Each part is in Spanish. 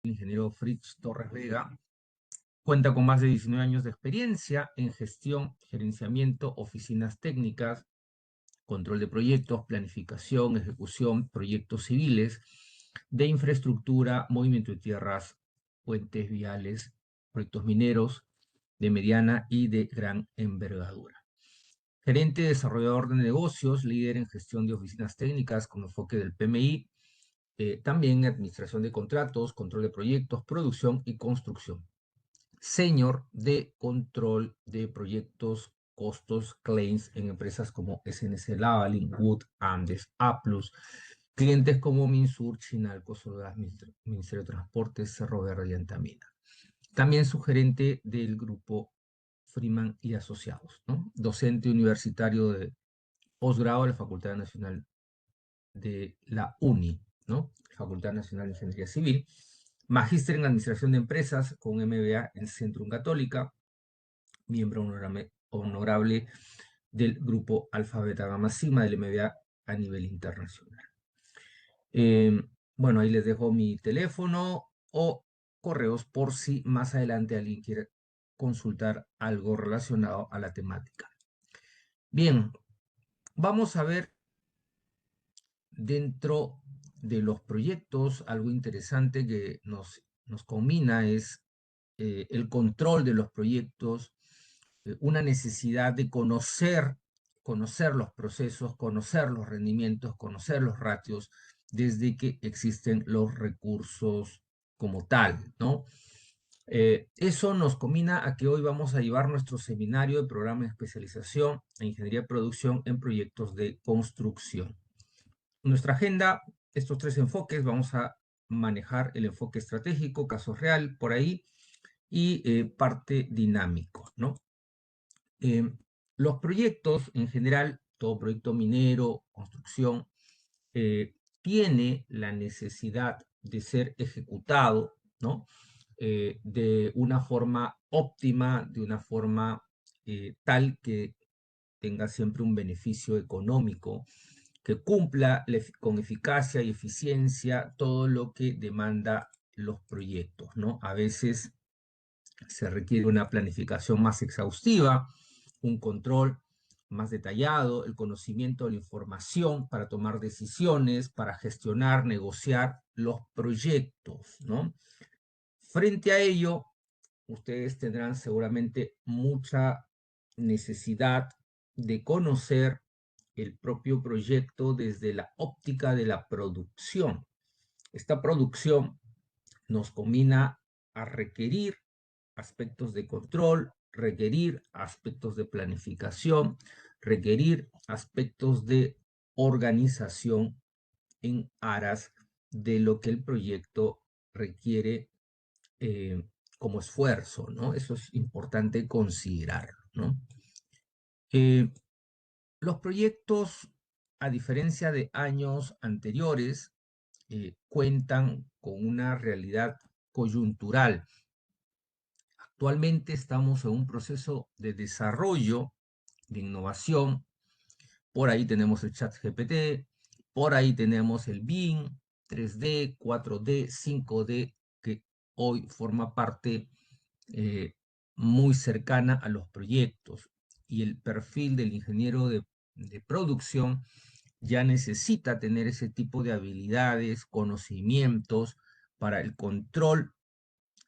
El ingeniero Fritz Torres Vega cuenta con más de 19 años de experiencia en gestión, gerenciamiento, oficinas técnicas, control de proyectos, planificación, ejecución, proyectos civiles, de infraestructura, movimiento de tierras, puentes viales, proyectos mineros de mediana y de gran envergadura. Gerente desarrollador de negocios, líder en gestión de oficinas técnicas con enfoque del PMI, también administración de contratos, control de proyectos, producción y construcción. Senior de control de proyectos, costos, claims en empresas como SNC Lavalin, Wood, Andes, Aplus, clientes como Minsur, Chinalco, Solgas, Ministerio de Transportes, Cerro Verde y Antamina. También su gerente del grupo Freeman y Asociados, ¿no? Docente universitario de posgrado de la Facultad Nacional de la UNI, ¿no? Facultad Nacional de Ingeniería Civil, magíster en Administración de Empresas con MBA en Centrum Católica, miembro honorable del grupo Alfa Beta Gamma Sigma del MBA a nivel internacional. Bueno, ahí les dejo mi teléfono o correos por si más adelante alguien quiere consultar algo relacionado a la temática. Bien, vamos a ver dentro de los proyectos algo interesante que nos combina es el control de los proyectos, una necesidad de conocer los procesos, conocer los rendimientos, conocer los ratios, desde que existen los recursos como tal, ¿no? Eso nos combina a que hoy vamos a llevar nuestro seminario de programa de especialización en ingeniería de producción en proyectos de construcción. Nuestra agenda, estos tres enfoques, vamos a manejar el enfoque estratégico, caso real, por ahí, y parte dinámico, ¿no? Los proyectos, en general, todo proyecto minero, construcción, tiene la necesidad de ser ejecutado, ¿no? De una forma óptima, de una forma tal que tenga siempre un beneficio económico, que cumpla con eficacia y eficiencia todo lo que demanda los proyectos, ¿no? A veces se requiere una planificación más exhaustiva, un control más detallado, el conocimiento de la información para tomar decisiones, para gestionar, negociar los proyectos, ¿no? Frente a ello, ustedes tendrán seguramente mucha necesidad de conocer el propio proyecto desde la óptica de la producción. Esta producción nos combina a requerir aspectos de control, requerir aspectos de planificación, requerir aspectos de organización en aras de lo que el proyecto requiere como esfuerzo, ¿no? Eso es importante considerarlo, ¿no? Los proyectos, a diferencia de años anteriores, cuentan con una realidad coyuntural. Actualmente estamos en un proceso de desarrollo, de innovación. Por ahí tenemos el ChatGPT, por ahí tenemos el BIM, 3D, 4D, 5D, que hoy forma parte muy cercana a los proyectos. Y el perfil del ingeniero de producción ya necesita tener ese tipo de habilidades, conocimientos para el control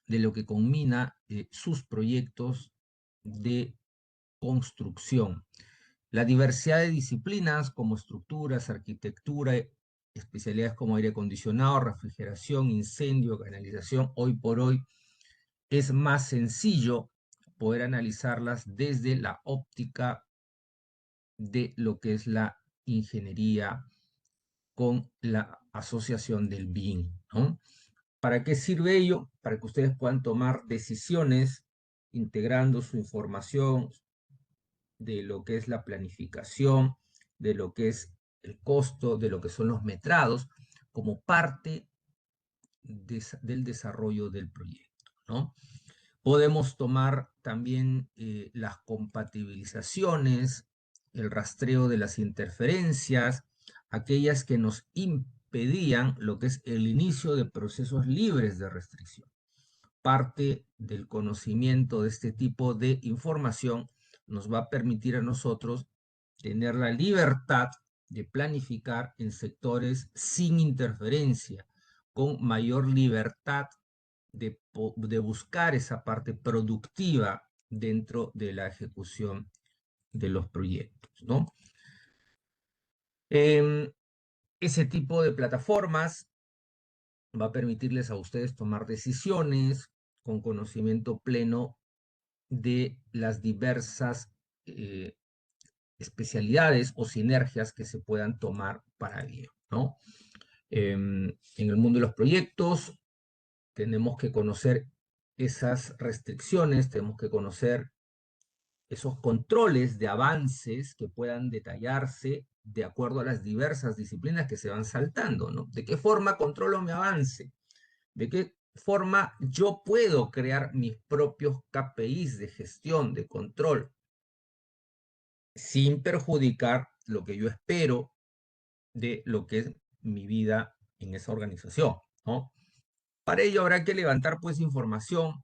de lo que combina sus proyectos de construcción. La diversidad de disciplinas como estructuras, arquitectura, especialidades como aire acondicionado, refrigeración, incendio, canalización, hoy por hoy es más sencillo poder analizarlas desde la óptica de lo que es la ingeniería con la asociación del BIM, ¿no? ¿Para qué sirve ello? Para que ustedes puedan tomar decisiones integrando su información de lo que es la planificación, de lo que es el costo, de lo que son los metrados, como parte del desarrollo del proyecto, ¿no? Podemos tomar también las compatibilizaciones, el rastreo de las interferencias, aquellas que nos pedían lo que es el inicio de procesos libres de restricción. Parte del conocimiento de este tipo de información nos va a permitir a nosotros tener la libertad de planificar en sectores sin interferencia, con mayor libertad de buscar esa parte productiva dentro de la ejecución de los proyectos, ¿no? Ese tipo de plataformas va a permitirles a ustedes tomar decisiones con conocimiento pleno de las diversas especialidades o sinergias que se puedan tomar para ello, ¿no? En el mundo de los proyectos tenemos que conocer esas restricciones, tenemos que conocer esos controles de avances que puedan detallarse de acuerdo a las diversas disciplinas que se van saltando, ¿no? ¿De qué forma controlo mi avance? ¿De qué forma yo puedo crear mis propios KPIs de gestión, de control, sin perjudicar lo que yo espero de lo que es mi vida en esa organización, ¿no? Para ello habrá que levantar pues información,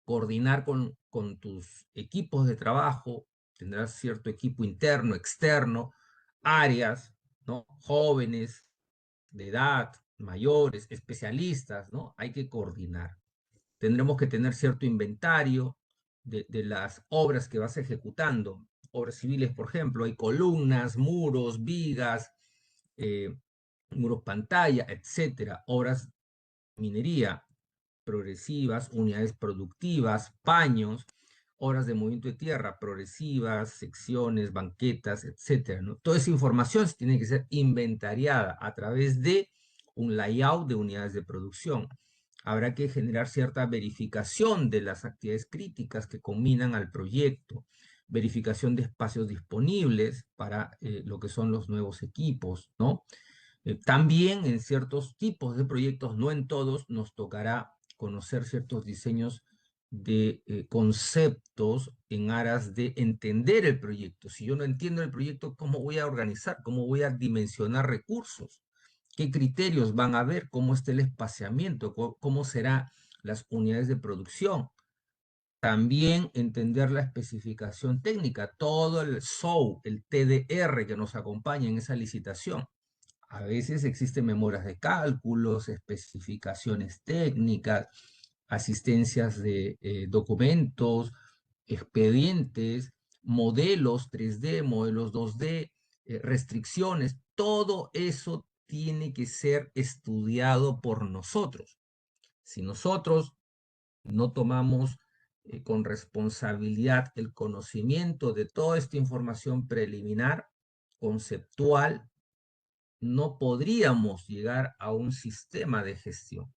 coordinar con tus equipos de trabajo, tendrás cierto equipo interno, externo, áreas, ¿no? Jóvenes, de edad, mayores, especialistas, ¿no? Hay que coordinar. Tendremos que tener cierto inventario de las obras que vas ejecutando. Obras civiles, por ejemplo, hay columnas, muros, vigas, eh, muros pantalla, etcétera. Obras minería progresivas, unidades productivas, paños, obras de movimiento de tierra progresivas, secciones, banquetas, etcétera, ¿no? Toda esa información tiene que ser inventariada a través de un layout de unidades de producción. Habrá que generar cierta verificación de las actividades críticas que combinan al proyecto, verificación de espacios disponibles para lo que son los nuevos equipos, ¿no? También en ciertos tipos de proyectos, no en todos, nos tocará conocer ciertos diseños de conceptos en aras de entender el proyecto. Si yo no entiendo el proyecto, ¿cómo voy a organizar? ¿Cómo voy a dimensionar recursos? ¿Qué criterios van a haber? ¿Cómo está el espaciamiento? ¿Cómo serán las unidades de producción? También entender la especificación técnica, todo el SOW, el TDR que nos acompaña en esa licitación. A veces existen memorias de cálculos, especificaciones técnicas, asistencias de documentos, expedientes, modelos 3D, modelos 2D, restricciones. Todo eso tiene que ser estudiado por nosotros. Si nosotros no tomamos con responsabilidad el conocimiento de toda esta información preliminar, conceptual, no podríamos llegar a un sistema de gestión.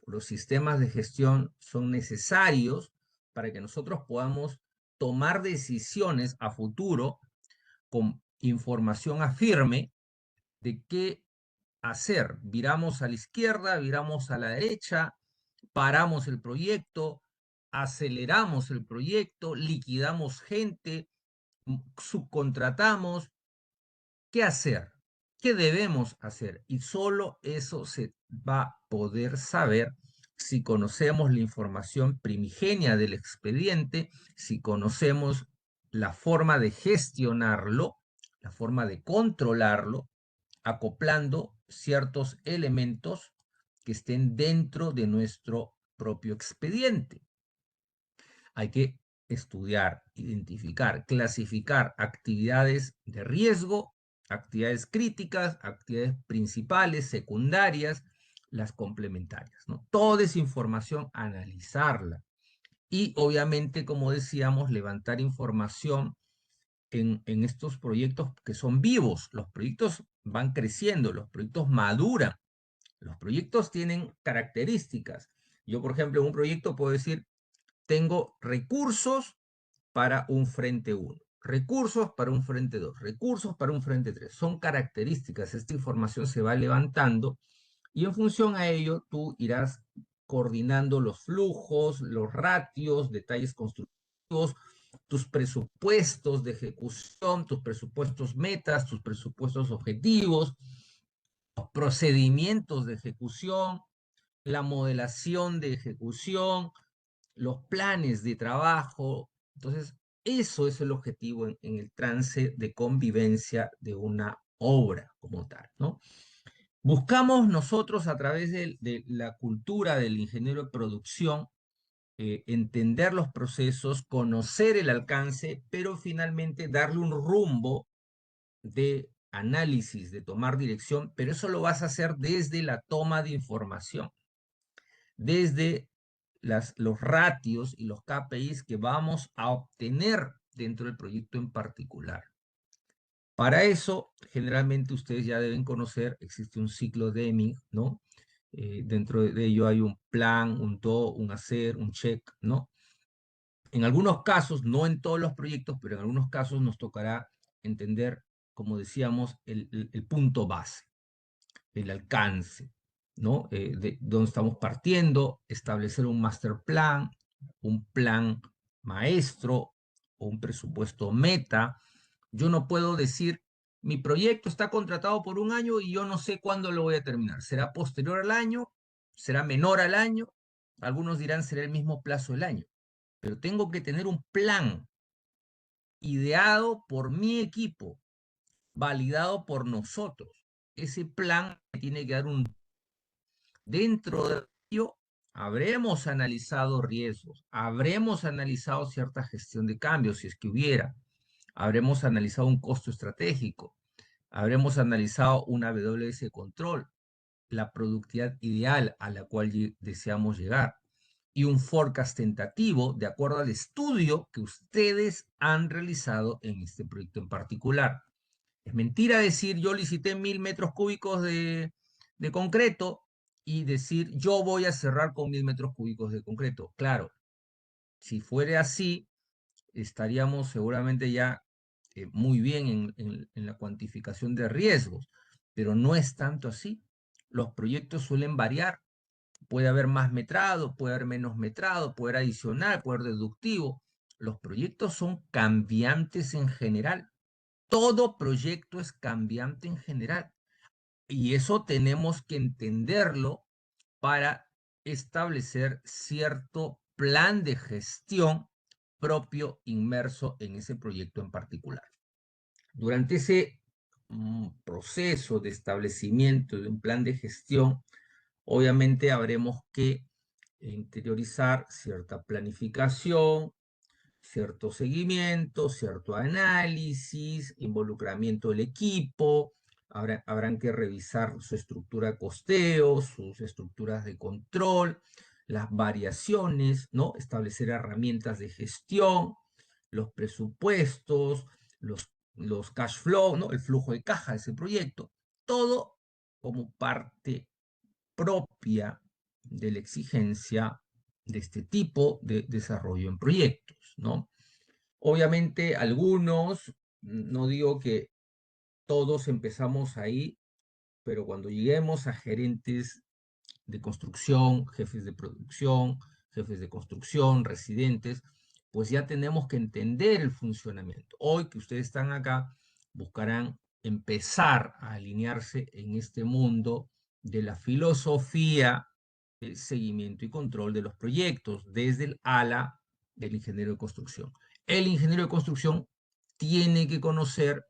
Los sistemas de gestión son necesarios para que nosotros podamos tomar decisiones a futuro con información afirme de qué hacer. Viramos a la izquierda, viramos a la derecha, paramos el proyecto, aceleramos el proyecto, liquidamos gente, subcontratamos. ¿Qué hacer? ¿Qué debemos hacer? Y solo eso se va a poder saber si conocemos la información primigenia del expediente, si conocemos la forma de gestionarlo, la forma de controlarlo, acoplando ciertos elementos que estén dentro de nuestro propio expediente. Hay que estudiar, identificar, clasificar actividades de riesgo, actividades críticas, actividades principales, secundarias, las complementarias, ¿no? Toda esa información, analizarla. Y obviamente, como decíamos, levantar información en estos proyectos que son vivos. Los proyectos van creciendo, los proyectos maduran, los proyectos tienen características. Yo, por ejemplo, en un proyecto puedo decir, tengo recursos para un frente 1, recursos para un frente 2, recursos para un frente 3. Son características, esta información se va levantando y en función a ello tú irás coordinando los flujos, los ratios, detalles constructivos, tus presupuestos de ejecución, tus presupuestos metas, tus presupuestos objetivos, los procedimientos de ejecución, la modelación de ejecución, los planes de trabajo. Entonces, eso es el objetivo en el trance de convivencia de una obra como tal, ¿no? Buscamos nosotros a través de la cultura del ingeniero de producción entender los procesos, conocer el alcance, pero finalmente darle un rumbo de análisis, de tomar dirección, pero eso lo vas a hacer desde la toma de información, desde los ratios y los KPIs que vamos a obtener dentro del proyecto en particular. Para eso, generalmente ustedes ya deben conocer, existe un ciclo Deming, ¿no? Dentro de ello hay un plan, un do, un hacer, un check, ¿no? En algunos casos, no en todos los proyectos, pero en algunos casos nos tocará entender, como decíamos, el punto base, el alcance, ¿no? De dónde estamos partiendo, establecer un master plan, un plan maestro o un presupuesto meta. Yo no puedo decir, mi proyecto está contratado por un año y yo no sé cuándo lo voy a terminar. ¿Será posterior al año? ¿Será menor al año? Algunos dirán, será el mismo plazo del año. Pero tengo que tener un plan ideado por mi equipo, validado por nosotros. Ese plan tiene que dar un... Dentro de ello, habremos analizado riesgos, habremos analizado cierta gestión de cambios, si es que hubiera, habremos analizado un costo estratégico, habremos analizado una WS control, la productividad ideal a la cual deseamos llegar y un forecast tentativo de acuerdo al estudio que ustedes han realizado en este proyecto en particular. Es mentira decir yo licité 1000 metros cúbicos de concreto y decir yo voy a cerrar con 1000 metros cúbicos de concreto. Claro, si fuera así, estaríamos seguramente ya muy bien en la cuantificación de riesgos, pero no es tanto así. Los proyectos suelen variar. Puede haber más metrado, puede haber menos metrado, puede haber adicional, puede haber deductivo. Los proyectos son cambiantes en general. Todo proyecto es cambiante en general. Y eso tenemos que entenderlo para establecer cierto plan de gestión propio inmerso en ese proyecto en particular. Durante ese proceso de establecimiento de un plan de gestión, obviamente habremos que interiorizar cierta planificación, cierto seguimiento, cierto análisis, involucramiento del equipo, habrán que revisar su estructura de costeo, sus estructuras de control, las variaciones, ¿no? Establecer herramientas de gestión, los presupuestos, los cash flow, ¿no? El flujo de caja de ese proyecto, todo como parte propia de la exigencia de este tipo de desarrollo en proyectos, ¿no? Obviamente algunos, no digo que todos empezamos ahí, pero cuando lleguemos a gerentes de construcción, jefes de producción, jefes de construcción, residentes, pues ya tenemos que entender el funcionamiento. Hoy que ustedes están acá, buscarán empezar a alinearse en este mundo de la filosofía, el seguimiento y control de los proyectos desde el ala del ingeniero de construcción. El ingeniero de construcción tiene que conocer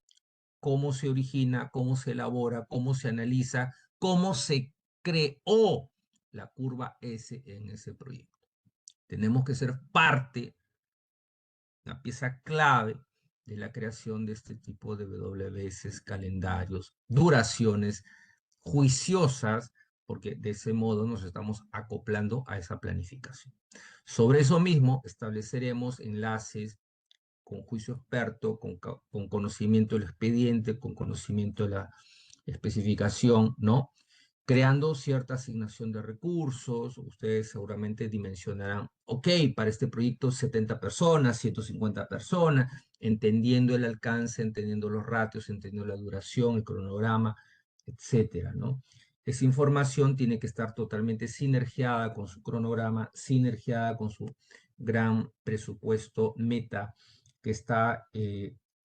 cómo se origina, cómo se elabora, cómo se analiza, cómo se creó la curva S en ese proyecto. Tenemos que ser parte, una pieza clave de la creación de este tipo de WBS, calendarios, duraciones juiciosas, porque de ese modo nos estamos acoplando a esa planificación. Sobre eso mismo estableceremos enlaces con juicio experto, con conocimiento del expediente, con conocimiento de la especificación, ¿no? Creando cierta asignación de recursos, ustedes seguramente dimensionarán, ok, para este proyecto 70 personas, 150 personas, entendiendo el alcance, entendiendo los ratios, entendiendo la duración, el cronograma, etcétera, ¿no? Esa información tiene que estar totalmente sinergiada con su cronograma, sinergiada con su gran presupuesto meta que está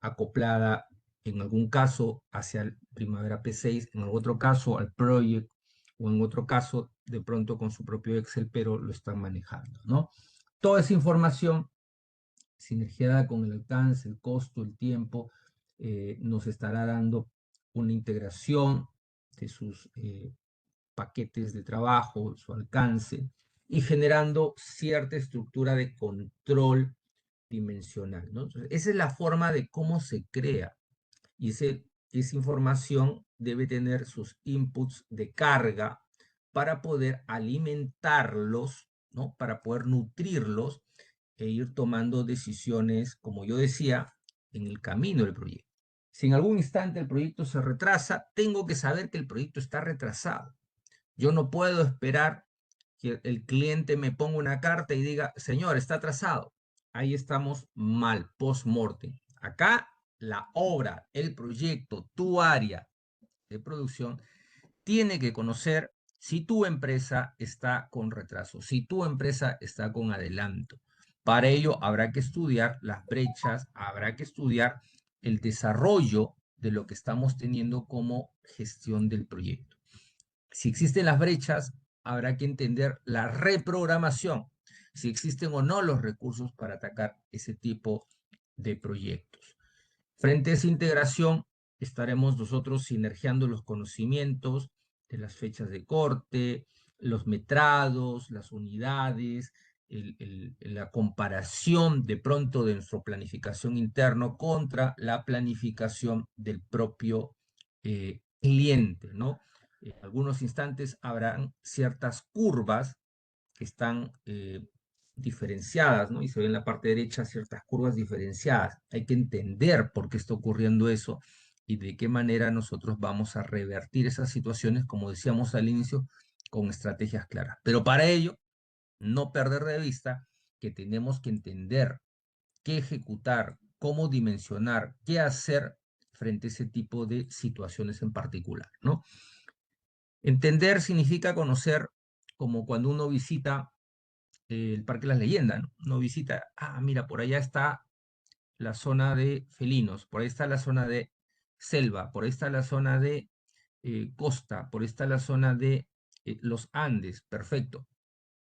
acoplada en algún caso hacia el Primavera P6, en otro caso al Project, o en otro caso de pronto con su propio Excel, pero lo están manejando, ¿no? Toda esa información, sinergiada con el alcance, el costo, el tiempo, nos estará dando una integración de sus paquetes de trabajo, su alcance, y generando cierta estructura de control dimensional, ¿no? Entonces, esa es la forma de cómo se crea, y esa información debe tener sus inputs de carga para poder alimentarlos, ¿no? Para poder nutrirlos e ir tomando decisiones, como yo decía, en el camino del proyecto. Si en algún instante el proyecto se retrasa, tengo que saber que el proyecto está retrasado. Yo no puedo esperar que el cliente me ponga una carta y diga, señor, está atrasado. Ahí estamos mal, post-mortem. Acá la obra, el proyecto, tu área de producción tiene que conocer si tu empresa está con retraso, si tu empresa está con adelanto. Para ello habrá que estudiar las brechas, habrá que estudiar el desarrollo de lo que estamos teniendo como gestión del proyecto. Si existen las brechas, habrá que entender la reprogramación, si existen o no los recursos para atacar ese tipo de proyectos. Frente a esa integración, estaremos nosotros sinergiando los conocimientos de las fechas de corte, los metrados, las unidades, la comparación de pronto de nuestra planificación interno contra la planificación del propio cliente, ¿no? En algunos instantes habrán ciertas curvas que están diferenciadas, ¿no? Y se ve en la parte derecha ciertas curvas diferenciadas. Hay que entender por qué está ocurriendo eso y de qué manera nosotros vamos a revertir esas situaciones, como decíamos al inicio, con estrategias claras. Pero para ello, no perder de vista que tenemos que entender qué ejecutar, cómo dimensionar, qué hacer frente a ese tipo de situaciones en particular, ¿no? Entender significa conocer, como cuando uno visita el Parque de las Leyendas, ¿no? Uno visita, mira, por allá está la zona de felinos, por ahí está la zona de selva, por ahí está la zona de costa, por ahí está la zona de los Andes, perfecto.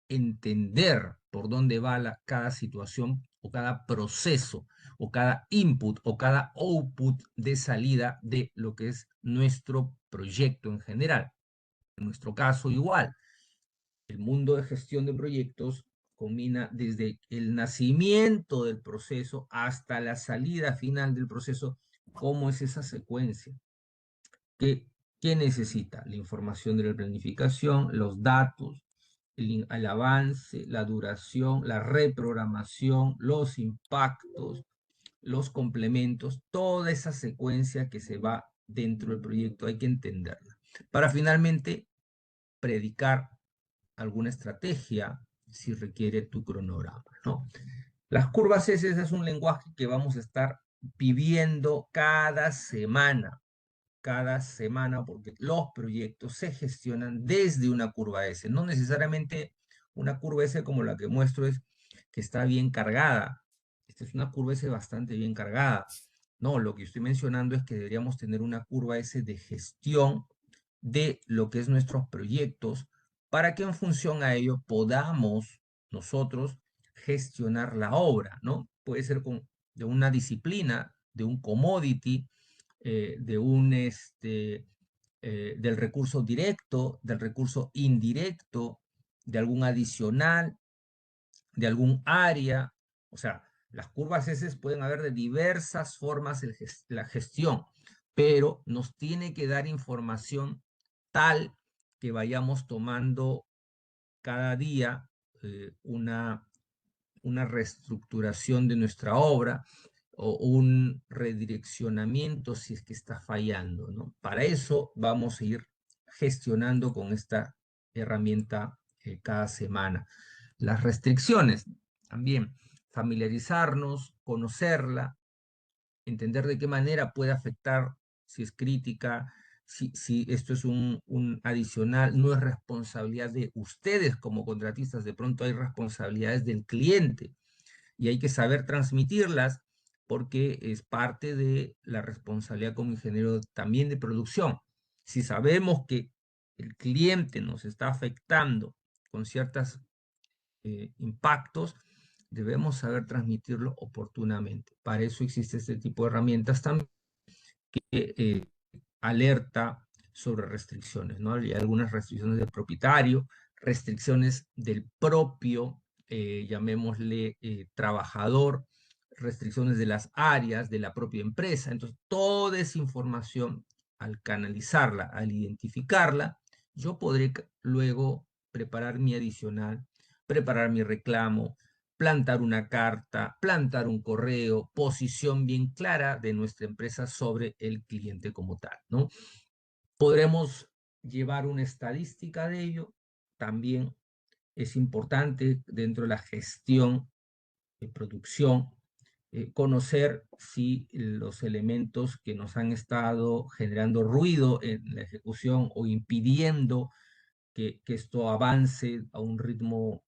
Entender por dónde va cada situación o cada proceso o cada input o cada output de salida de lo que es nuestro proyecto en general. En nuestro caso, igual, el mundo de gestión de proyectos combina desde el nacimiento del proceso hasta la salida final del proceso. ¿Cómo es esa secuencia? ¿Qué necesita? La información de la planificación, los datos, el avance, la duración, la reprogramación, los impactos, los complementos, toda esa secuencia que se va dentro del proyecto hay que entenderla para finalmente predicar alguna estrategia si requiere tu cronograma, ¿no? Las curvas S es un lenguaje que vamos a estar viviendo cada semana, porque los proyectos se gestionan desde una curva S. No necesariamente una curva S como la que muestro es que está bien cargada. Esta es una curva S bastante bien cargada. No, lo que estoy mencionando es que deberíamos tener una curva S de gestión de lo que es nuestros proyectos para que en función a ello podamos nosotros gestionar la obra, ¿no? Puede ser de una disciplina, de un commodity, del recurso directo, del recurso indirecto, de algún adicional, de algún área. O sea, las curvas S pueden haber de diversas formas la gestión, pero nos tiene que dar información tal que vayamos tomando cada día una reestructuración de nuestra obra o un redireccionamiento si es que está fallando, ¿no? Para eso vamos a ir gestionando con esta herramienta cada semana. Las restricciones, también familiarizarnos, conocerla, entender de qué manera puede afectar, si es crítica, si esto es un adicional, no es responsabilidad de ustedes como contratistas, de pronto hay responsabilidades del cliente y hay que saber transmitirlas porque es parte de la responsabilidad como ingeniero también de producción. Si sabemos que el cliente nos está afectando con ciertos impactos, debemos saber transmitirlo oportunamente. Para eso existe este tipo de herramientas también que alerta sobre restricciones, ¿no? Hay algunas restricciones del propietario, restricciones del propio, llamémosle, trabajador, restricciones de las áreas de la propia empresa. Entonces, toda esa información, al canalizarla, al identificarla, yo podré luego preparar mi adicional, preparar mi reclamo, plantar una carta, plantar un correo, posición bien clara de nuestra empresa sobre el cliente como tal, ¿no? Podremos llevar una estadística de ello. También es importante dentro de la gestión de producción conocer si los elementos que nos han estado generando ruido en la ejecución o impidiendo que esto avance a un ritmo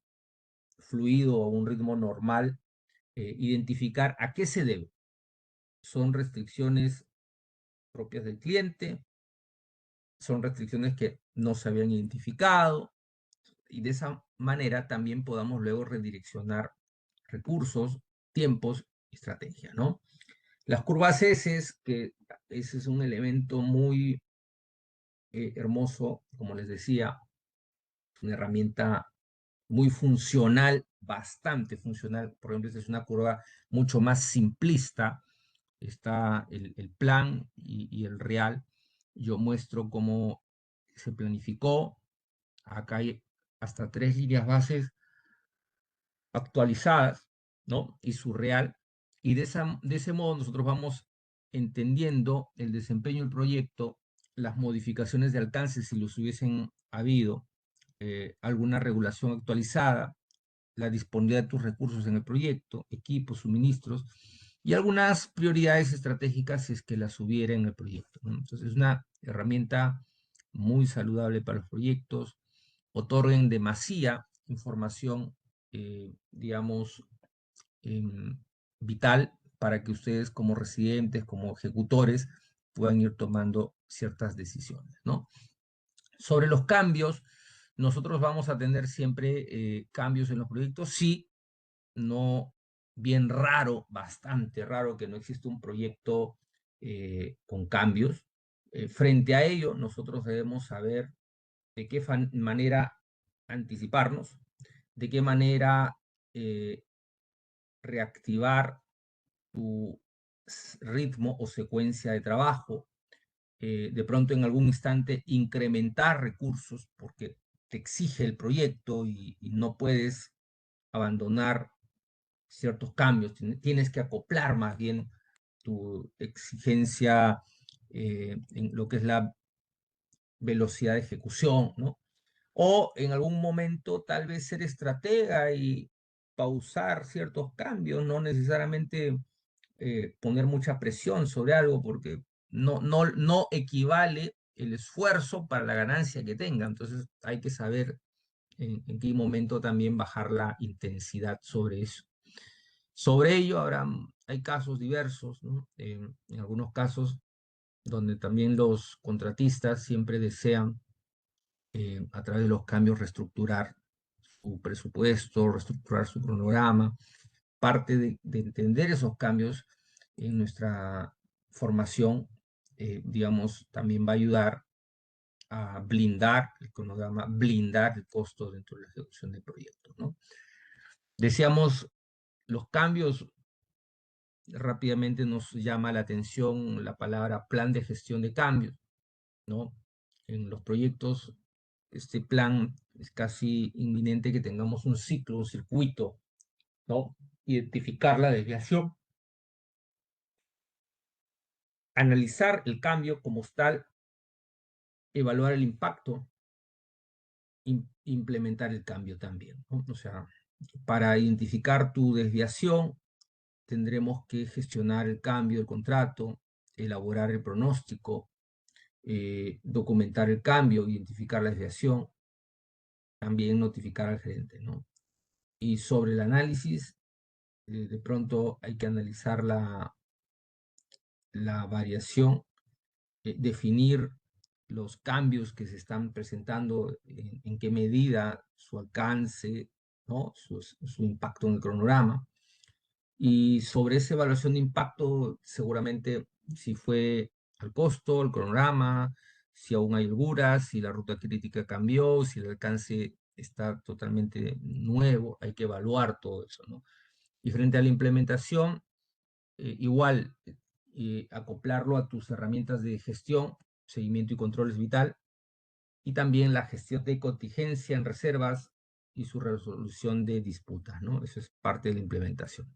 fluido o a un ritmo normal, identificar a qué se debe. Son restricciones propias del cliente, son restricciones que no se habían identificado, y de esa manera también podamos luego redireccionar recursos, tiempos y estrategia, ¿no? Las curvas S, que ese es un elemento muy hermoso, como les decía, una herramienta muy funcional, bastante funcional. Por ejemplo, esta es una curva mucho más simplista. Está el plan y el real. Yo muestro cómo se planificó. Acá hay hasta 3 líneas bases actualizadas, ¿no? Y su real. Y de ese modo nosotros vamos entendiendo el desempeño del proyecto, las modificaciones de alcance si los hubiesen habido, alguna regulación actualizada, la disponibilidad de tus recursos en el proyecto, equipos, suministros, y algunas prioridades estratégicas si es que las hubiera en el proyecto, ¿no? Entonces es una herramienta muy saludable para los proyectos, otorguen demasiada información, digamos, vital para que ustedes como residentes, como ejecutores, puedan ir tomando ciertas decisiones, ¿no? Sobre los cambios, nosotros vamos a tener siempre cambios en los proyectos, sí, no, bien raro, bastante raro que no exista un proyecto con cambios. Frente a ello, nosotros debemos saber de qué manera anticiparnos, de qué manera reactivar tu ritmo o secuencia de trabajo, de pronto en algún instante incrementar recursos porque te exige el proyecto y no puedes abandonar ciertos cambios, tienes que acoplar más bien tu exigencia en lo que es la velocidad de ejecución, ¿no? O en algún momento tal vez ser estratega y pausar ciertos cambios, no necesariamente poner mucha presión sobre algo porque no equivale el esfuerzo para la ganancia que tenga. Entonces hay que saber en qué momento también bajar la intensidad sobre eso. Sobre ello hay casos diversos, ¿no? En algunos casos donde también los contratistas siempre desean, a través de los cambios, reestructurar su presupuesto, reestructurar su cronograma. Parte de entender esos cambios en nuestra formación, digamos, también va a ayudar a blindar el cronograma, blindar el costo dentro de la ejecución del proyecto, ¿no? Decíamos, los cambios, rápidamente nos llama la atención la palabra plan de gestión de cambios, ¿no? En los proyectos, este plan es casi inminente que tengamos un ciclo, un circuito, ¿no? Identificar la desviación, analizar el cambio como tal, evaluar el impacto, implementar el cambio también, ¿no? O sea, para identificar tu desviación, tendremos que gestionar el cambio del contrato, elaborar el pronóstico, documentar el cambio, identificar la desviación, también notificar al gerente, ¿no? Y sobre el análisis, de pronto hay que analizar la variación, definir los cambios que se están presentando, en qué medida su alcance, ¿no? Su impacto en el cronograma. Y sobre esa evaluación de impacto, seguramente si fue al costo, el cronograma, si aún hay holguras, si la ruta crítica cambió, si el alcance está totalmente nuevo, hay que evaluar todo eso, ¿no? Y frente a la implementación, igual, acoplarlo a tus herramientas de gestión, seguimiento y control es vital, y también la gestión de contingencia en reservas y su resolución de disputas, ¿no? Eso es parte de la implementación.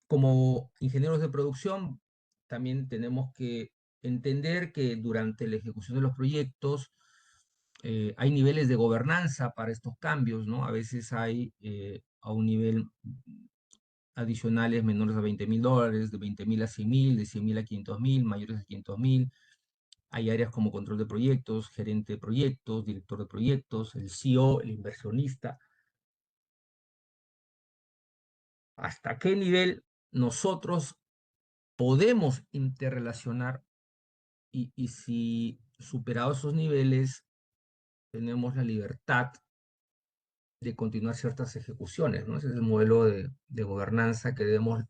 Como ingenieros de producción, también tenemos que entender que durante la ejecución de los proyectos hay niveles de gobernanza para estos cambios, ¿no? A veces hay a un nivel adicionales menores a $20.000, de 20.000 a 100.000, de 100.000 a 500.000, mayores a 500.000. Hay áreas como control de proyectos, gerente de proyectos, director de proyectos, el CEO, el inversionista. ¿Hasta qué nivel nosotros podemos interrelacionar y si superados esos niveles tenemos la libertad de continuar ciertas ejecuciones, ¿no? Ese es el modelo de gobernanza que debemos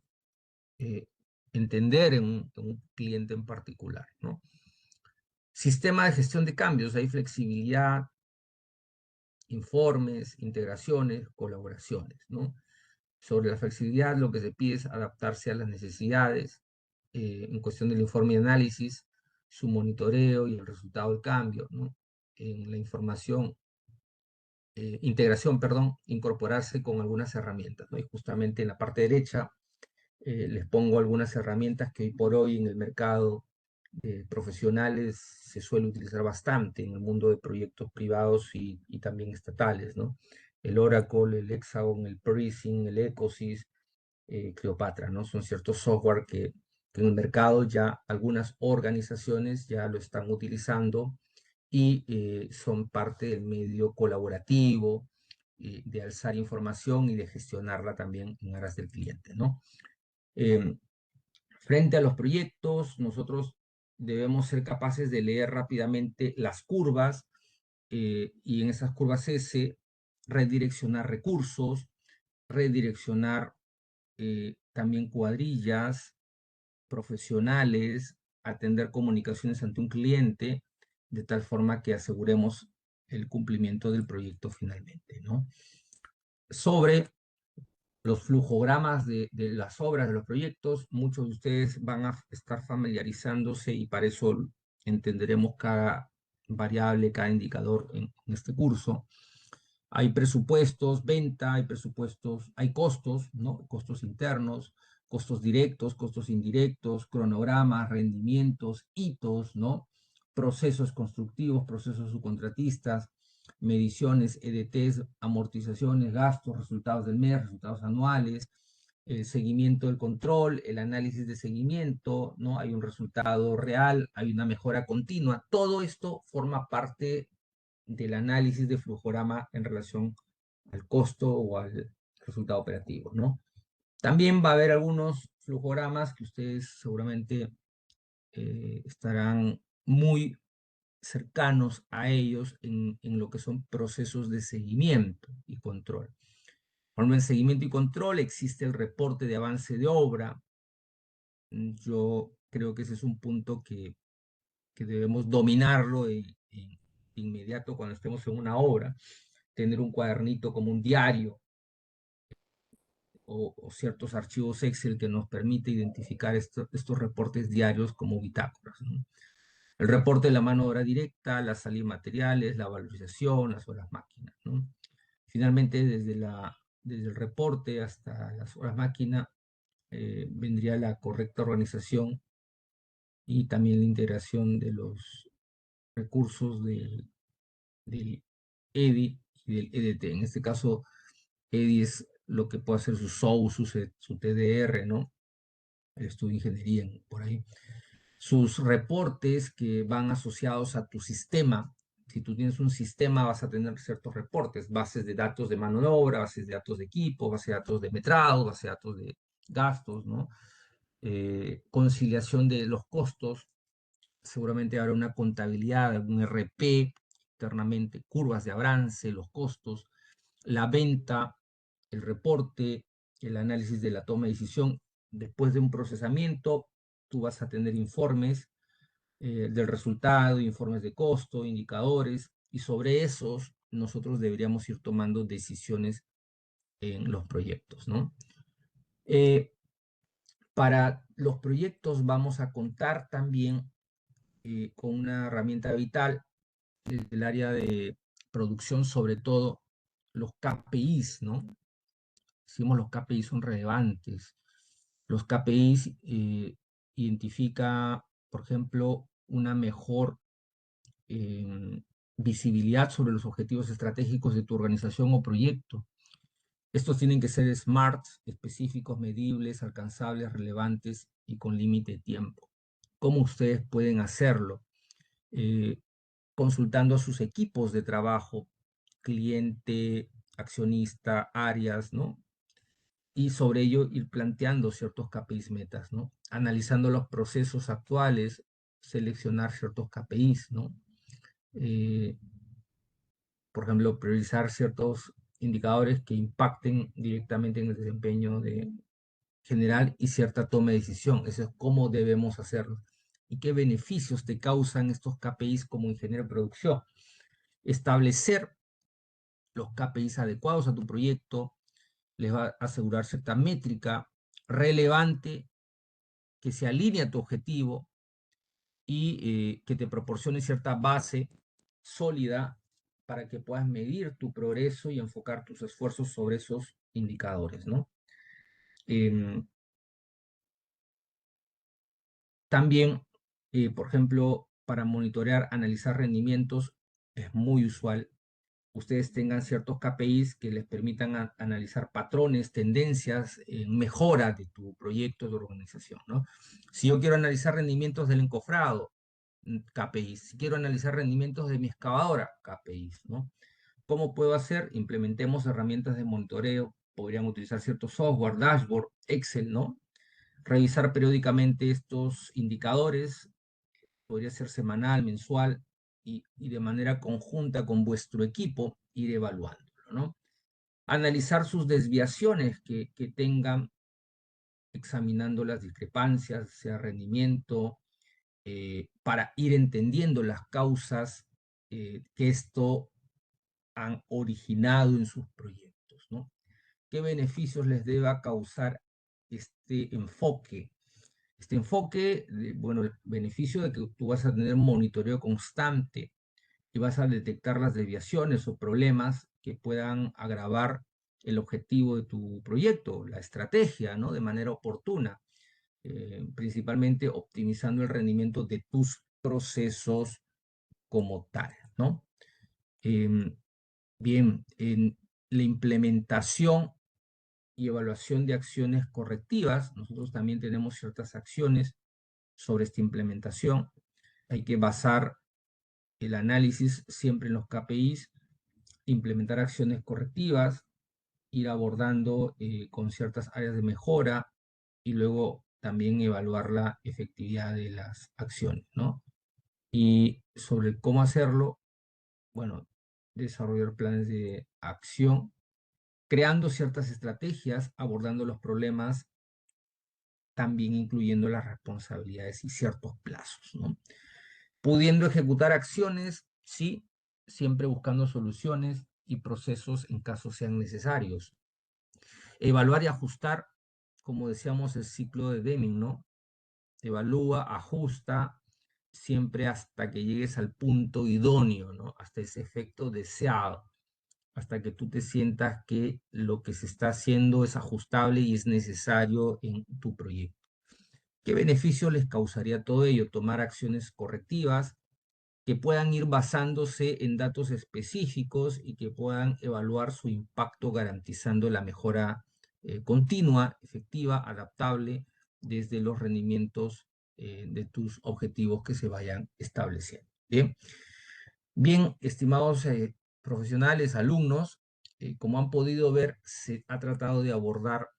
eh, entender en un cliente en particular, ¿no? Sistema de gestión de cambios, hay flexibilidad, informes, integraciones, colaboraciones, ¿no? Sobre la flexibilidad, lo que se pide es adaptarse a las necesidades en cuestión del informe y análisis, su monitoreo y el resultado del cambio, ¿no? En la información, integración, perdón, incorporarse con algunas herramientas, ¿no? Y justamente en la parte derecha les pongo algunas herramientas que hoy por hoy en el mercado profesionales se suele utilizar bastante en el mundo de proyectos privados y también estatales, ¿no? El Oracle, el Hexagon, el Prism, el Ecosys, Cleopatra, ¿no? Son ciertos software que en el mercado ya algunas organizaciones ya lo están utilizando y son parte del medio colaborativo, de alzar información y de gestionarla también en aras del cliente, ¿no? Eh, Frente a los proyectos, nosotros debemos ser capaces de leer rápidamente las curvas y en esas curvas S redireccionar recursos, redireccionar también cuadrillas profesionales, atender comunicaciones ante un cliente, de tal forma que aseguremos el cumplimiento del proyecto finalmente, ¿no? Sobre los flujogramas de las obras, de los proyectos, muchos de ustedes van a estar familiarizándose y para eso entenderemos cada variable, cada indicador en este curso. Hay presupuestos, venta, hay presupuestos, hay costos, ¿no? Costos internos, costos directos, costos indirectos, cronogramas, rendimientos, hitos, ¿no? Procesos constructivos, procesos subcontratistas, mediciones, EDTs, amortizaciones, gastos, resultados del mes, resultados anuales, el seguimiento del control, el análisis de seguimiento, ¿no? Hay un resultado real, hay una mejora continua. Todo esto forma parte del análisis de flujograma en relación al costo o al resultado operativo, ¿no? También va a haber algunos flujogramas que ustedes seguramente estarán muy cercanos a ellos en lo que son procesos de seguimiento y control. Por ejemplo, en seguimiento y control existe el reporte de avance de obra. Yo creo que ese es un punto que debemos dominarlo de inmediato cuando estemos en una obra, tener un cuadernito como un diario o ciertos archivos Excel que nos permite identificar estos reportes diarios como bitácoras, ¿no? El reporte de la mano de obra directa, la salida de materiales, la valorización, las horas máquina, ¿no? Finalmente, desde el reporte hasta las horas máquina, vendría la correcta organización y también la integración de los recursos del EDI y del EDT. En este caso, EDI es lo que puede hacer su SOU, su TDR, ¿no? El estudio de ingeniería por ahí. Sus reportes que van asociados a tu sistema Si tú tienes un sistema, vas a tener ciertos reportes, bases de datos de mano de obra, bases de datos de equipo, bases de datos de metrados, bases de datos de gastos, ¿no? Conciliación de los costos, seguramente habrá una contabilidad, un RP internamente, curvas de avance, los costos, la venta, el reporte, el análisis de la toma de decisión. Después de un procesamiento, tú vas a tener informes del resultado, informes de costo, indicadores, y sobre esos nosotros deberíamos ir tomando decisiones en los proyectos, ¿no? Para los proyectos vamos a contar también con una herramienta vital del área de producción, sobre todo los KPIs, ¿no? Decimos los KPIs son relevantes. Los KPIs identifica, por ejemplo, una mejor visibilidad sobre los objetivos estratégicos de tu organización o proyecto. Estos tienen que ser SMART, específicos, medibles, alcanzables, relevantes y con límite de tiempo. ¿Cómo ustedes pueden hacerlo? Consultando a sus equipos de trabajo, cliente, accionista, áreas, ¿no? Y sobre ello ir planteando ciertos KPIs metas, ¿no? Analizando los procesos actuales, seleccionar ciertos KPIs, ¿no? Por ejemplo, priorizar ciertos indicadores que impacten directamente en el desempeño general y cierta toma de decisión. Eso es cómo debemos hacerlo. ¿Y qué beneficios te causan estos KPIs como ingeniero de producción? Establecer los KPIs adecuados a tu proyecto les va a asegurar cierta métrica relevante que se alinee a tu objetivo y que te proporcione cierta base sólida para que puedas medir tu progreso y enfocar tus esfuerzos sobre esos indicadores, ¿no? También, por ejemplo, para monitorear, analizar rendimientos, es muy usual ustedes tengan ciertos KPIs que les permitan analizar patrones, tendencias, mejora de tu proyecto de organización, ¿no? Si yo quiero analizar rendimientos del encofrado, KPIs. Si quiero analizar rendimientos de mi excavadora, KPIs, ¿no? ¿Cómo puedo hacer? Implementemos herramientas de monitoreo, podrían utilizar ciertos software, dashboard, Excel, ¿no? Revisar periódicamente estos indicadores, podría ser semanal, mensual, y de manera conjunta con vuestro equipo ir evaluándolo, ¿no? Analizar sus desviaciones que tengan, examinando las discrepancias, sea rendimiento, para ir entendiendo las causas que esto han originado en sus proyectos, ¿no? ¿Qué beneficios les deba causar este enfoque? Este enfoque, bueno, el beneficio de que tú vas a tener monitoreo constante y vas a detectar las desviaciones o problemas que puedan agravar el objetivo de tu proyecto, la estrategia, ¿no? De manera oportuna, principalmente optimizando el rendimiento de tus procesos como tal, ¿no? Bien, en la implementación y evaluación de acciones correctivas, nosotros también tenemos ciertas acciones sobre esta implementación. Hay que basar el análisis siempre en los KPIs, implementar acciones correctivas, ir abordando con ciertas áreas de mejora y luego también evaluar la efectividad de las acciones, ¿no? Y sobre cómo hacerlo, bueno, desarrollar planes de acción, creando ciertas estrategias, abordando los problemas, también incluyendo las responsabilidades y ciertos plazos, ¿no? Pudiendo ejecutar acciones, sí, siempre buscando soluciones y procesos en caso sean necesarios. Evaluar y ajustar, como decíamos, el ciclo de Deming, ¿no? Evalúa, ajusta, siempre hasta que llegues al punto idóneo, ¿no? Hasta ese efecto deseado, hasta que tú te sientas que lo que se está haciendo es ajustable y es necesario en tu proyecto. ¿Qué beneficio les causaría todo ello? Tomar acciones correctivas que puedan ir basándose en datos específicos y que puedan evaluar su impacto garantizando la mejora continua, efectiva, adaptable desde los rendimientos de tus objetivos que se vayan estableciendo. Bien, Bien, estimados profesionales, alumnos, como han podido ver, se ha tratado de abordar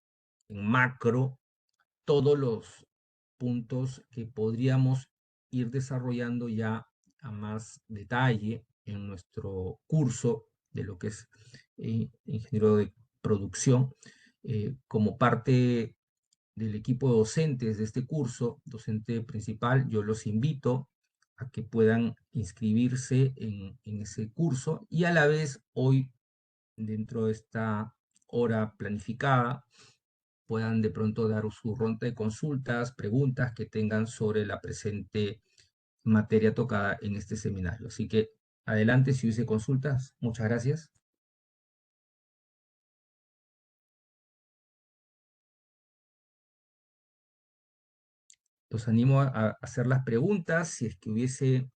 en macro todos los puntos que podríamos ir desarrollando ya a más detalle en nuestro curso de lo que es ingeniero de producción. Como parte del equipo de docentes de este curso, docente principal, yo los invito a que puedan inscribirse en ese curso y a la vez hoy, dentro de esta hora planificada, puedan de pronto dar su ronda de consultas, preguntas que tengan sobre la presente materia tocada en este seminario. Así que adelante si hubiese consultas. Muchas gracias. Los animo a hacer las preguntas. Si es que hubiese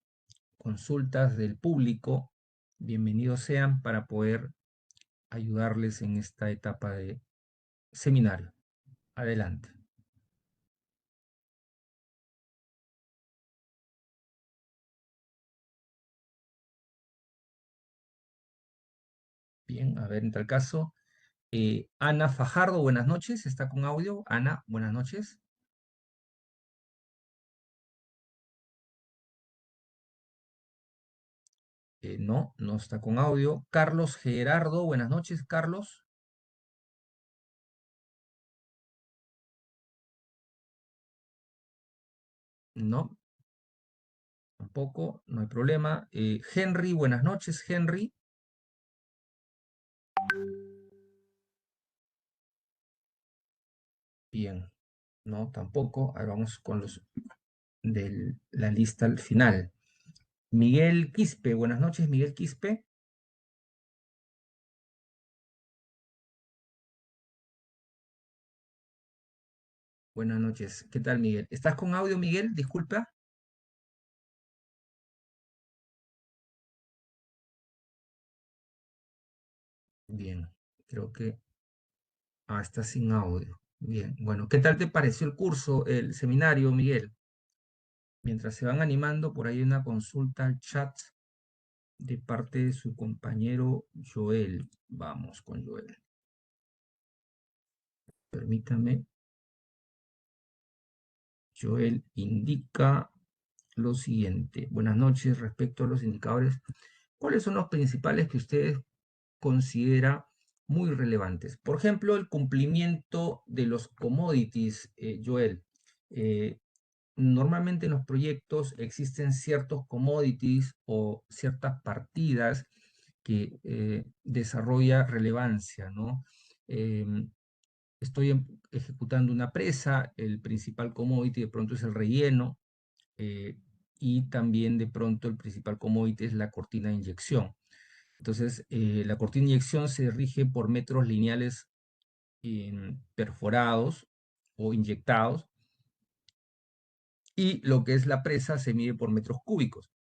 consultas del público, bienvenidos sean para poder ayudarles en esta etapa de seminario. Adelante. Bien, a ver, en tal caso, Ana Fajardo, buenas noches, ¿está con audio? Ana, buenas noches. No, no está con audio. Carlos Gerardo, buenas noches, Carlos. No, tampoco, no hay problema. Henry, buenas noches, Henry. Bien, no, tampoco. Ahora vamos con los de la lista al final. Miguel Quispe, buenas noches, Miguel Quispe. Buenas noches. ¿Qué tal, Miguel? ¿Estás con audio, Miguel? Disculpa. Bien, creo que... Ah, está sin audio. Bien, bueno, ¿qué tal te pareció el curso, el seminario, Miguel? Mientras se van animando, por ahí hay una consulta al chat de parte de su compañero Joel. Vamos con Joel. Permítame. Joel indica lo siguiente. Buenas noches. Respecto a los indicadores, ¿cuáles son los principales que ustedes considera muy relevantes? Por ejemplo, el cumplimiento de los commodities, Joel. Eh, Normalmente en los proyectos existen ciertos commodities o ciertas partidas que desarrolla relevancia, ¿no? Em, Estoy ejecutando una presa, el principal commodity de pronto es el relleno, eh, y también de pronto el principal commodity es la cortina de inyección. Entonces, la cortina de inyección se rige por metros lineales perforados o inyectados, y lo que es la presa se mide por metros cúbicos.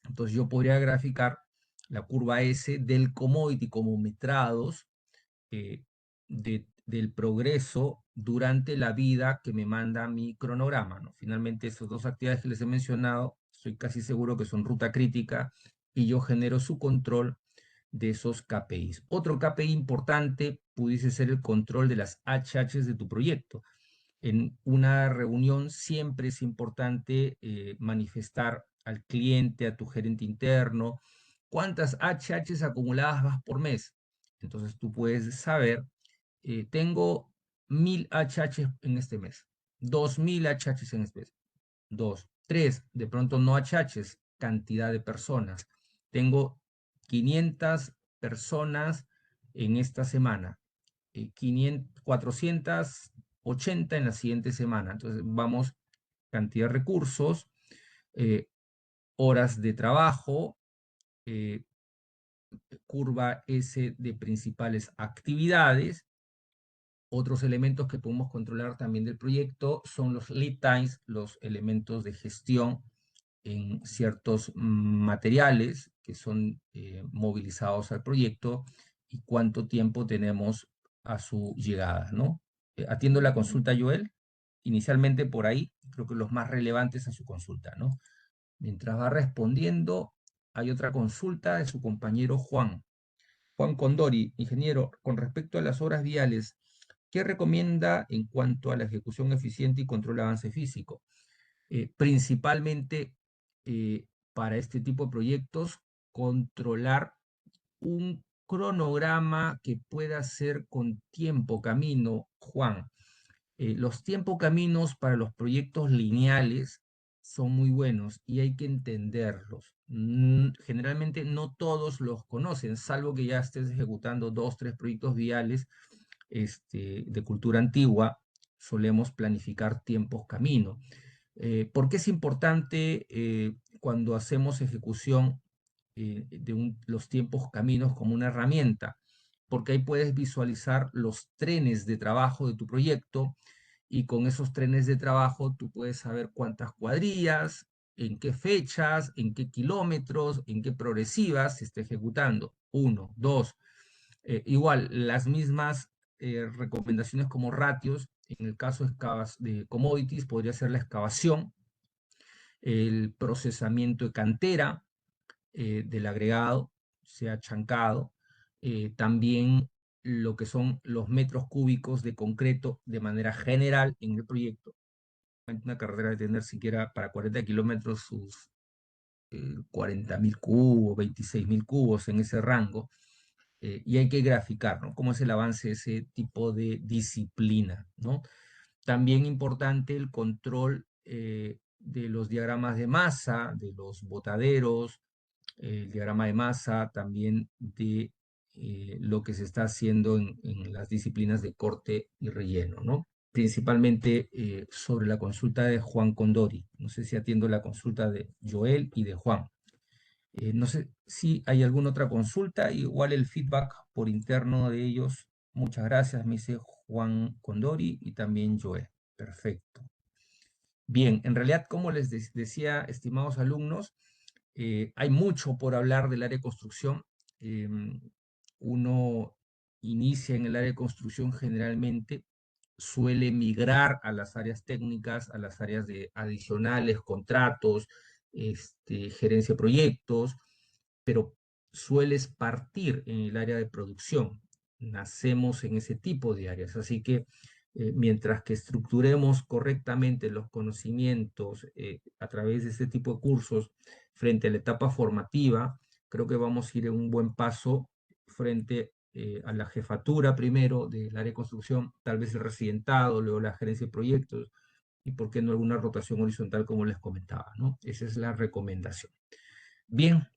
Entonces, yo podría graficar la curva S del commodity como metrados, del progreso durante la vida que me manda mi cronograma, ¿no? Finalmente, esas dos actividades que les he mencionado, estoy casi seguro que son ruta crítica y yo genero su control de esos KPIs. Otro KPI importante pudiese ser el control de las HHs de tu proyecto. En una reunión siempre es importante manifestar al cliente, a tu gerente interno, cuántas HHs acumuladas vas por mes. Entonces tú puedes saber, tengo 1000 HHs en este mes, 2000 HHs en este mes, 2, 3, de pronto no HHs, cantidad de personas. Tengo 500 personas en esta semana, 480 en la siguiente semana. Entonces vamos, cantidad de recursos, eh, horas de trabajo, eh, curva S de principales actividades. Otros elementos que podemos controlar también del proyecto son los lead times, los elementos de gestión en ciertos materiales que son movilizados al proyecto y cuánto tiempo tenemos a su llegada, ¿no? Atiendo la consulta, Joel. Inicialmente por ahí, creo que los más relevantes a su consulta, ¿no? Mientras va respondiendo, hay otra consulta de su compañero Juan. Juan Condori, ingeniero, con respecto a las obras viales, ¿qué recomienda en cuanto a la ejecución eficiente y control de avance físico? Principalmente para este tipo de proyectos, controlar un cronograma que pueda ser con tiempo camino, Juan. Los tiempo caminos para los proyectos lineales son muy buenos y hay que entenderlos. Generalmente no todos los conocen, salvo que ya estés ejecutando dos, tres proyectos viales de cultura antigua, solemos planificar tiempos camino. ¿Por qué es importante cuando hacemos ejecución los tiempos caminos como una herramienta? Porque ahí puedes visualizar los trenes de trabajo de tu proyecto y con esos trenes de trabajo tú puedes saber cuántas cuadrillas, en qué fechas, en qué kilómetros, en qué progresivas se está ejecutando. Uno, dos. Igual, las mismas recomendaciones como ratios, en el caso de commodities, podría ser la excavación, el procesamiento de cantera del agregado, sea chancado, también lo que son los metros cúbicos de concreto de manera general en el proyecto. Una carretera de tener siquiera para 40 kilómetros sus 40.000 cubos, 26.000 cubos en ese rango, y hay que graficar, ¿no? Cómo es el avance de ese tipo de disciplina, ¿no? También importante el control de los diagramas de masa, de los botaderos, el diagrama de masa, también de lo que se está haciendo en las disciplinas de corte y relleno, ¿no? Principalmente sobre la consulta de Juan Condori. No sé si atiendo la consulta de Joel y de Juan. No sé si hay alguna otra consulta, igual el feedback por interno de ellos. Muchas gracias, me dice Juan Condori y también Joel. Perfecto. Bien, en realidad, como les decía, estimados alumnos, hay mucho por hablar del área de construcción. Uno inicia en el área de construcción generalmente, suele migrar a las áreas técnicas, a las áreas de adicionales, contratos, gerencia de proyectos, pero sueles partir en el área de producción. Nacemos en ese tipo de áreas, así que mientras que estructuremos correctamente los conocimientos a través de este tipo de cursos frente a la etapa formativa, creo que vamos a ir en un buen paso frente a la jefatura primero del área de construcción, tal vez el residentado, luego la gerencia de proyectos y por qué no alguna rotación horizontal como les comentaba, ¿no? Esa es la recomendación. Bien,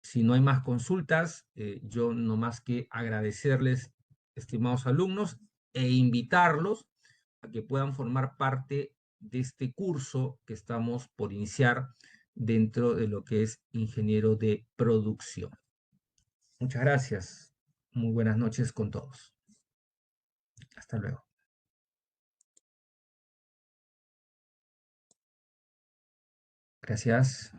si no hay más consultas, yo no más que agradecerles, estimados alumnos, e invitarlos a que puedan formar parte de este curso que estamos por iniciar dentro de lo que es ingeniero de producción. Muchas gracias. Muy buenas noches con todos. Hasta luego. Gracias.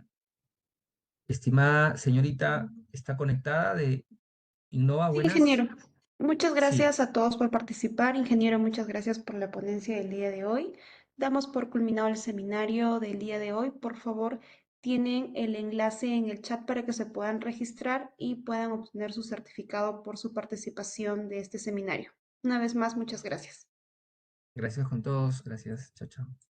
Estimada señorita, ¿está conectada de Innova? Sí, Buenas. ingeniero. Muchas Sí, gracias a todos por participar. Ingeniero, muchas gracias por la ponencia del día de hoy. Damos por culminado el seminario del día de hoy. Por favor, tienen el enlace en el chat para que se puedan registrar y puedan obtener su certificado por su participación de este seminario. Una vez más, muchas gracias. gracias con todos. Gracias. Chao, chao.